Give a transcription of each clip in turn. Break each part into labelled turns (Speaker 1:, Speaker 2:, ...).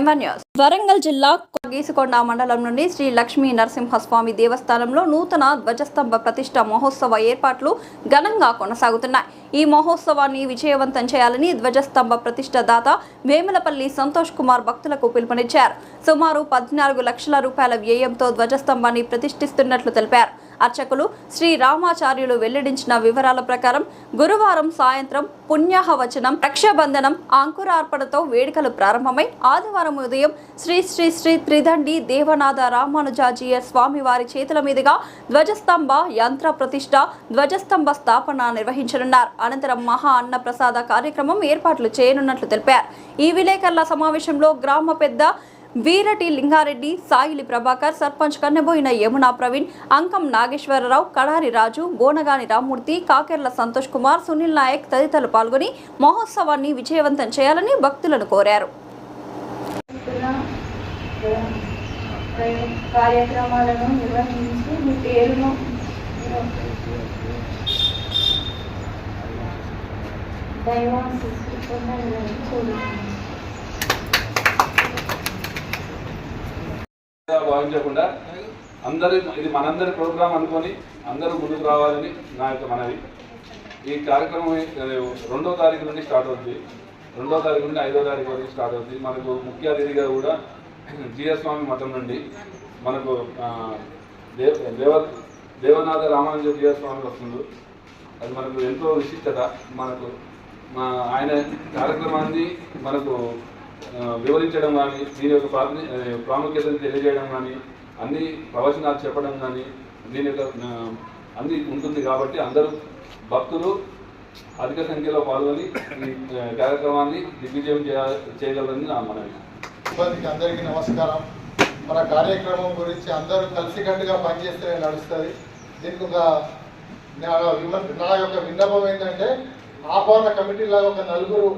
Speaker 1: News Warangal జిల్లా గీసుకొండ మండలం నుండి శ్రీ లక్ష్మీ నరసింహస్వామి దేవస్థానంలో నూతన ధ్వజస్తంభ ప్రతిష్ఠ మహోత్సవ ఏర్పాట్లు ఘనంగా కొనసాగుతున్నాయి. ఈ మహోత్సవాన్ని విజయవంతం చేయాలని ధ్వజస్తంభ ప్రతిష్ఠ దాత వేములపల్లి సంతోష్ కుమార్ భక్తులకు పిలుపునిచ్చారు. సుమారు 14 లక్షల రూపాయల వ్యయంతో ధ్వజస్తంభాన్ని ప్రతిష్ఠిస్తున్నట్లు తెలిపారు. అర్చకులు శ్రీ రామాచార్యులు వెల్లడించిన వివరాల ప్రకారం గురువారం సాయంత్రం పుణ్యాహవచనం, రక్షాబంధనం, అంకురార్పణతో వేడుకలు ప్రారంభమై ఆదివారం ఉదయం శ్రీ శ్రీ శ్రీ త్రిదండి దేవనాథ రామానుజాజీయ స్వామి వారి చేతుల మీదుగా ధ్వజస్తంభ యంత్ర ప్రతిష్ఠ, ధ్వజస్తంభ స్థాపన నిర్వహించనున్నారు. అనంతరం మహా అన్న ప్రసాద కార్యక్రమం ఏర్పాట్లు చేయనున్నట్లు తెలిపారు. ఈ విలేకరుల సమావేశంలో గ్రామ పెద్ద వీరటి లింగారెడ్డి, సాయిలి ప్రభాకర్, సర్పంచ్ కన్నెబోయిన యమునా ప్రవీణ్, అంకం నాగేశ్వరరావు, కడారి రాజు, బోనగాని రామ్మూర్తి, కాకెర్ల సంతోష్ కుమార్, సునీల్ నాయక్ తదితరులు పాల్గొని మహోత్సవాన్ని విజయవంతం చేయాలని భక్తులను కోరారు.
Speaker 2: కార్యక్రమాలను నిర్వహించి మీ పేరును
Speaker 3: భావించకుండా అందరూ ఇది మనందరి ప్రోగ్రాం అనుకొని అందరూ ముందుకు రావాలని నా యొక్క మనవి. ఈ కార్యక్రమం 2వ తారీఖు నుండి స్టార్ట్ అవుతుంది. 2వ తారీఖు నుండి 5వ తారీఖు వరకు స్టార్ట్ అవుతుంది. మనకు ముఖ్య అతిథిగా కూడా జీఎస్ స్వామి మఠం నుండి మనకు దేవనాథ రామానుజ జీఎస్ స్వామి వస్తుంది. అది మనకు ఎంతో విశిష్టత. మనకు ఆయన కార్యక్రమాన్ని మనకు వివరించడం కానీ, దీని యొక్క ప్రాముఖ్యతను తెలియజేయడం కానీ, అన్ని ప్రవచనాలు చెప్పడం కానీ, దీని యొక్క అన్ని ఉంటుంది. కాబట్టి అందరూ భక్తులు అధిక సంఖ్యలో పాల్గొని ఈ కార్యక్రమాన్ని దిగ్విజయం చేయగలరని నా మనవి.
Speaker 4: అందరికీ నమస్కారం. మన కార్యక్రమం గురించి అందరూ కలిసికట్టుగా పనిచేస్తే నడుస్తుంది. దీనికి ఒక నా యొక్క విన్నపం ఏంటంటే, ఆహ్వాన కమిటీ లాగా ఒక నలుగురు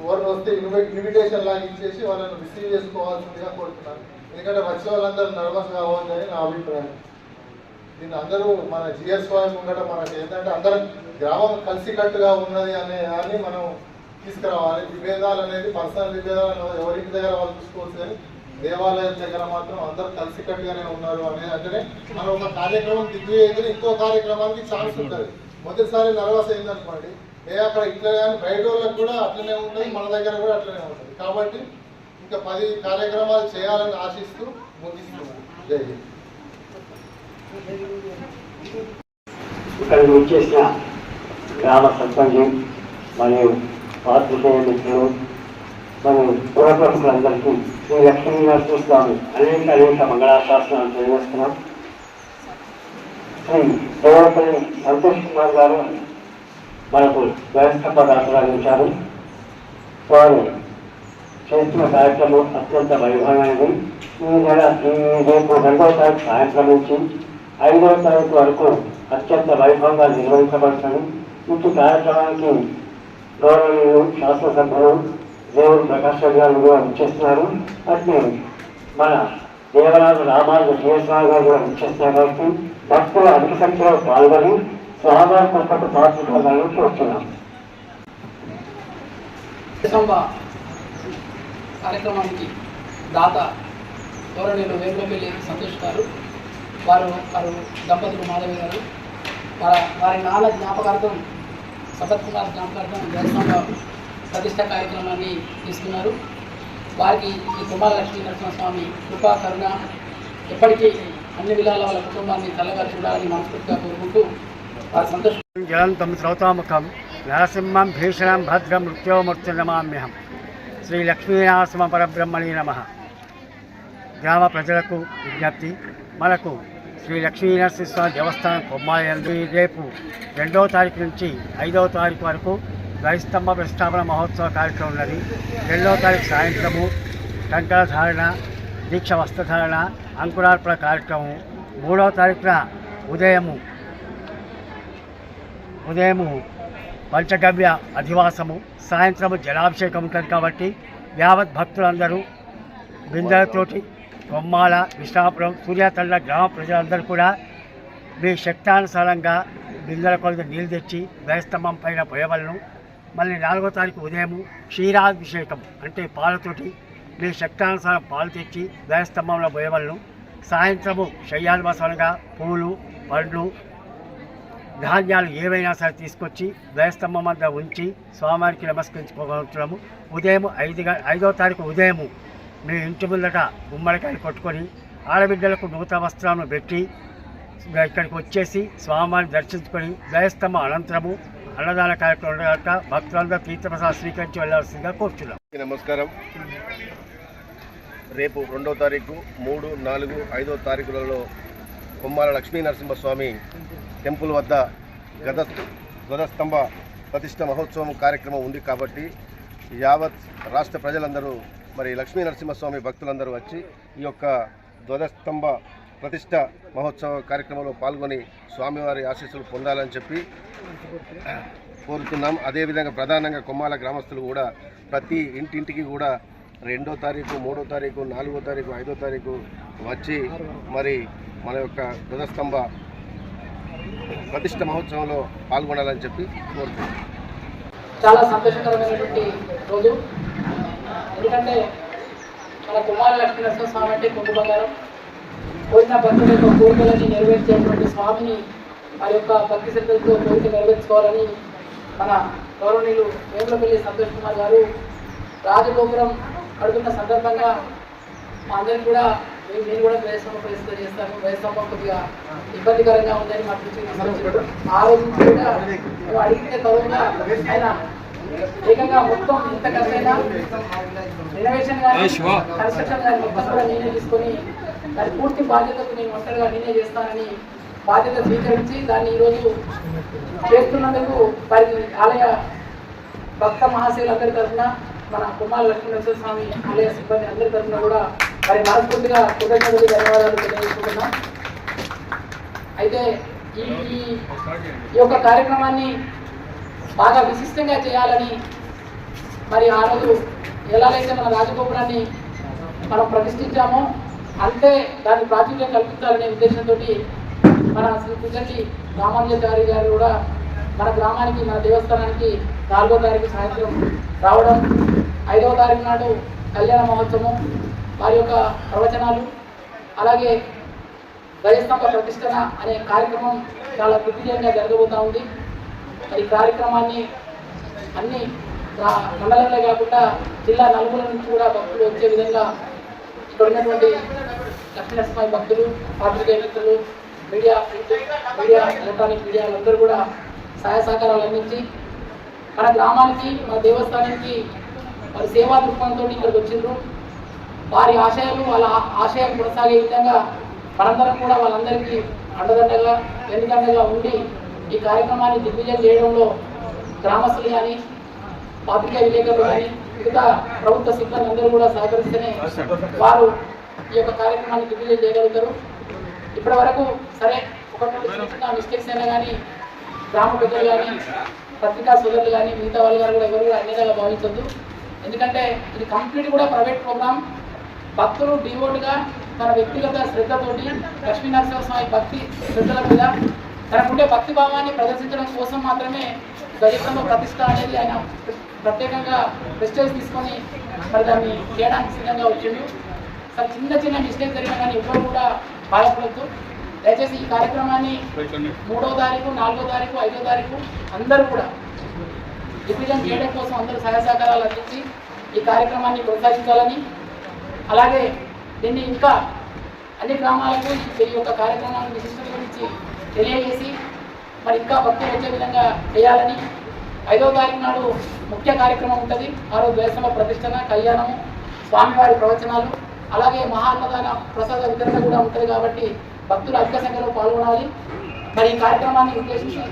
Speaker 4: ఎవరిని వస్తే ఇన్విటేషన్ లాగా ఇచ్చేసి వాళ్ళని రిసీవ్ చేసుకోవాల్సిందిగా కోరుతున్నాను. ఎందుకంటే వచ్చే వాళ్ళందరూ నర్వస్ కావద్దని నా అభిప్రాయం. దీన్ని అందరూ మన జిఎస్ స్వామి ముంగట మనకి ఏంటంటే అందరం గ్రామం కలిసికట్టుగా ఉన్నది అనే దాన్ని మనం తీసుకురావాలి. విభేదాలు అనేది పర్సనల్ విభేదాలు ఎవరికి దగ్గర వాళ్ళు చూసుకోవచ్చు, కానీ దేవాలయం దగ్గర మాత్రం అందరూ కలిసికట్టుగానే ఉన్నారు అనేది. అంటేనే మనం ఒక కార్యక్రమం దిగ్విజయం ఇంకో కార్యక్రమానికి ఛాన్స్ ఉంటుంది. మొదటిసారి నర్వస్ అయిందనుకోండి, అక్కడ ఇట్లా కానీ బయట వాళ్ళకి కూడా అట్లనే ఉంటుంది, మన దగ్గర కూడా అట్లనే ఉంటుంది. కాబట్టి ఇంకా 10 కార్యక్రమాలు చేయాలని ఆశిస్తూ ముగిస్తున్నాను. జై హింద్.
Speaker 5: ఇక్కడ వచ్చేసిన గ్రామ సర్పంచ్ మరియు పాత్రికేయ మిత్రులు మరియు పుర ప్రముఖులందరికీ శ్రీ లక్ష్మీ నరసింహస్వామి అనేక మంగళాశాసనాలు తెలియజేస్తున్నాం. శ్రీ దేవపల్లి సంతోష్ కుమార్ గారు మనకు ధ్వజస్తంభ దాఖలాగించారు. వారు చేస్తున్న కార్యక్రమం అత్యంత వైభవమైనది. ఈ రేపు 2వ తారీఖు సాయంత్రం నుంచి 5వ తారీఖు వరకు అత్యంత వైభవంగా నిర్వహించబడుతుంది. ఇటు కార్యక్రమానికి గౌరవనీయులు శాసనసభ్యులు దేవుడు ప్రకాష్ గారు కూడా విచ్చేస్తున్నారు. అట్లే మన దేవనాథ రామానుజ జీవస్వామి గారు కూడా విచ్చేస్తున్నారు. కాబట్టి భక్తులు అధిక సంఖ్యలో పాల్గొని స్వాభావిక పాల్గొనాలని చూస్తున్నాం.
Speaker 6: కార్యక్రమానికి దాత గౌరవనీయులు వేములపల్లి సంతోష్ గారు, వారు దంపతులు మాధవి గారు, వారి నాన్న జ్ఞాపకార్థం, సంపత్ కుమార్ జ్ఞాపకార్థం ధ్వజస్తంభ ప్రతిష్ట కార్యక్రమాన్ని తీసుకున్నారు. వారికి ఈ కుమార లక్ష్మీ నరసింహస్వామి కృపా కరుణ ఎప్పటికీ అన్ని విధాల వాళ్ళ కుటుంబాన్ని చల్లగా చూడాలని మనస్ఫూర్తిగా కోరుకుంటూ వారి సంతోషం.
Speaker 5: జలంతం శ్రౌతాముఖం నరసింహం భీషణం భద్రం మృత్యోమూర్తిర్నమామ్యహం. శ్రీ లక్ష్మీనరసింహ పరబ్రహ్మణే నమః. గ్రామ ప్రజలకు విజ్ఞప్తి, మనకు శ్రీ లక్ష్మీనరసింహస్వామి దేవస్థానం కొమ్మాయందు రేపు 2వ తారీఖు నుంచి 5వ తారీఖు వరకు ధ్వజస్తంభ ప్రతిష్టాపన మహోత్సవ కార్యక్రమం ఉన్నది. 2వ తారీఖు సాయంత్రము టంకల ధారణ, దీక్ష వస్త్రధారణ, అంకురార్పణ కార్యక్రమం. 3వ తారీఖున ఉదయము పంచగవ్య అధివాసము, సాయంత్రము జలాభిషేకం ఉంటుంది. కాబట్టి యావత్ భక్తులందరూ బిందెలతోటి కొమ్మాల, విష్ణాపురం, సూర్యాతండ గ్రామ ప్రజలందరూ కూడా మీ శక్తానుసారంగా బిందెల కొలది నీళ్ళు తెచ్చి ధ్వజస్తంభం పైన పోయవలను. మళ్ళీ 4వ తారీఖు ఉదయం క్షీరాభిషేకం అంటే పాలతోటి మీ శక్తానుసారం పాలు తెచ్చి ధ్వజస్తంభంలో పోయవలను. సాయంత్రము శయ్యాల్వాసనగా పూలు, పండ్లు, ధాన్యాలు ఏవైనా సరే తీసుకొచ్చి ధ్వజస్తంభం వద్ద ఉంచి స్వామివారికి నమస్కరించుకోగలుగుతున్నాము. ఉదయం 5వ తారీఖు ఉదయము మీ ఇంటి ముందట గుమ్మడికాయలు కొట్టుకొని ఆడబిడ్డలకు నూతన వస్త్రాలను పెట్టి ఇక్కడికి వచ్చేసి స్వామివారిని దర్శించుకొని ధ్వజస్తంభం అనంతరము అన్నదాన కార్యక్రమం ఉండగాక భక్తులందరూ తీర్థప్రసాదం స్వీకరించి వెళ్లాల్సిందిగా కోరుతున్నాం.
Speaker 7: నమస్కారం. రేపు 2వ తారీఖు, 3, 4, 5వ తారీఖులలో కొమ్మాల లక్ష్మీ నరసింహస్వామి టెంపుల్ వద్ద ధ్వజస్తంభ ప్రతిష్ట మహోత్సవం కార్యక్రమం ఉంది కాబట్టి యావత్ రాష్ట్ర ప్రజలందరూ మరి లక్ష్మీ నరసింహస్వామి భక్తులందరూ వచ్చి ఈ యొక్క ధ్వజస్తంభ ప్రతిష్ట మహోత్సవ కార్యక్రమంలో పాల్గొని స్వామివారి ఆశీస్సులు పొందాలని చెప్పి కోరుతున్నాం. అదేవిధంగా ప్రధానంగా కొమ్మాల గ్రామస్తులు కూడా ప్రతి ఇంటింటికి కూడా 2వ తారీఖు, 3వ తారీఖు, 4వ తారీఖు, 5వ తారీఖు వచ్చి మరి మన యొక్క ధ్వజస్తంభ ప్రతిష్ట మహోత్సవంలో పాల్గొనాలని చెప్పి కోరుతున్నాం.
Speaker 6: చాలా సంతోషకరమైనటువంటి రోజు. ఎందుకంటే మన కుమార లక్ష్మీ నరసింహస్వామి అంటే కొంగు బంగారం. కోరిన భక్తుల యొక్క కోరికలని నెరవేర్చేటువంటి స్వామిని వారి యొక్క భక్తి శ్రద్ధలతో కోరిక నెరవేర్చుకోవాలని మన గౌరవనీయులు వేములపల్లి సంతోష్ కుమార్ గారు రాజగోపురం కడుతున్న సందర్భంగా మా అందరికీ కూడా నేను కూడా ధ్వజస్తంభ ప్రతిష్ఠ చేస్తాను, ధ్వజస్తంభం కొద్దిగా ఇబ్బందికరంగా ఉందని మా దృష్టికి తీసుకొచ్చారు. ఆ రోజు కూడా మేము అడిగితే తరువుగా ఆయన ఏకంగా మొత్తం ఎంత ఖర్చైనా రెనోవేషన్ కానీ కన్స్ట్రక్షన్ కానీ మొత్తం కూడా నేనే తీసుకొని దాని పూర్తి బాధ్యతకు నేను ఒంటరిగా నేనే చేస్తానని బాధ్యత స్వీకరించి దాన్ని ఈరోజు చేస్తున్నందుకు వారికి ఆలయ భక్త మహాశయులందరి తరఫున మన కుమార లక్ష్మీ నరసింహస్వామి ఆలయ సిబ్బంది అందరి తరఫున కూడా వారి మనస్ఫూర్తిగా కృతజ్ఞతలు, ధన్యవాదాలు తెలియజేసుకుంటున్నాం. అయితే ఈ యొక్క కార్యక్రమాన్ని బాగా విశిష్టంగా చేయాలని మరి ఆ రోజు ఎలాగైతే మన రాజగోపురాన్ని మనం ప్రతిష్ఠించామో అంతే దాన్ని ప్రాచుర్యం కల్పించాలనే ఉద్దేశంతో మన శ్రీ కుజండి రామానుజాచారి గారు కూడా మన గ్రామానికి, మన దేవస్థానానికి 4వ తారీఖు సాయంత్రం రావడం, 5వ తారీఖు నాడు కళ్యాణ మహోత్సవం, వారి యొక్క ప్రవచనాలు, అలాగే ధ్వజస్తంభ ప్రతిష్టన అనే కార్యక్రమం చాలా దిగ్విజయంగా జరగబోతూ ఉంది. ఈ కార్యక్రమాన్ని అన్ని మండలంలో కాకుండా జిల్లా నలుగుల నుంచి కూడా భక్తులు వచ్చే విధంగా ఇక్కడ ఉన్నటువంటి లక్ష్మీ నరసింహస్వామి భక్తులు, పాత్రికేయ మిత్రులు, మీడియా ఎలక్ట్రానిక్ మీడియాలందరూ కూడా సహాయ సహకారాలు అందించి మన గ్రామానికి, మన దేవస్థానానికి వారి సేవా దృక్పథంతో ఇక్కడికి వచ్చిండ్రు. వారి ఆశయాలు, వాళ్ళ ఆశయాలు కొనసాగే విధంగా మనందరం కూడా వాళ్ళందరికీ అండదండగా, వెనుకండగా ఉండి ఈ కార్యక్రమాన్ని దిగ్విజయం చేయడంలో గ్రామస్తులు కానీ, పాత్రికేయ విలేకరులు కానీ, మిగతా ప్రభుత్వ సిబ్బంది అందరూ కూడా సహకరిస్తేనే వారు ఈ యొక్క కార్యక్రమాన్ని దిగ్విజయం చేయగలుగుతారు. ఇప్పటి వరకు సరే ఒకటి చిన్న మిస్టేక్స్ అయినా కానీ గ్రామ పెద్దలు కానీ, పత్రికా సోదరులు కానీ, మిగతా వాళ్ళు గారు కూడా ఎవరు కూడా అన్నిగా భావించద్దు. ఎందుకంటే ఇది కంప్లీట్ కూడా ప్రైవేట్ ప్రోగ్రామ్. భక్తులు డివోట్గా తన వ్యక్తిగత శ్రద్ధతోటి లక్ష్మీ నరసింహస్వామి భక్తి శ్రద్ధల మీద తనకుండే భక్తి భావాన్ని ప్రదర్శించడం కోసం మాత్రమే ధ్వజస్తంభ ప్రతిష్ట అనేది ఆయన ప్రత్యేకంగా ప్రెస్టేజ్ తీసుకొని మరి దాన్ని చేయడానికి సిద్ధంగా వచ్చిండు. అసలు చిన్న మిస్టేక్ జరిగినా కానీ ఎవ్వరు కూడా బాధపడద్దు. దయచేసి ఈ కార్యక్రమాన్ని 3వ తారీఖు, 4వ తారీఖు, 5వ తారీఖు అందరూ కూడా దిగ్విజయం చేయడం కోసం అందరూ సహాయ సహకారాలు అందించి ఈ కార్యక్రమాన్ని కొనసాగించాలని, అలాగే దీన్ని ఇంకా అన్ని గ్రామాలకు ఈ యొక్క కార్యక్రమాన్ని విశిష్టత గురించి తెలియజేసి మరి ఇంకా భక్తులు వచ్చే విధంగా చేయాలని, 5వ తారీఖు నాడు ముఖ్య కార్యక్రమం ఉంటుంది. ఆ రోజు ధ్వజస్తంభ ప్రతిష్టన, కళ్యాణము, స్వామివారి ప్రవచనాలు, అలాగే మహాన్నదాన ప్రసాద వితరణ కూడా ఉంటుంది. కాబట్టి భక్తులు అధిక సంఖ్యలో పాల్గొనాలి. మరి ఈ కార్యక్రమాన్ని ఉద్దేశించి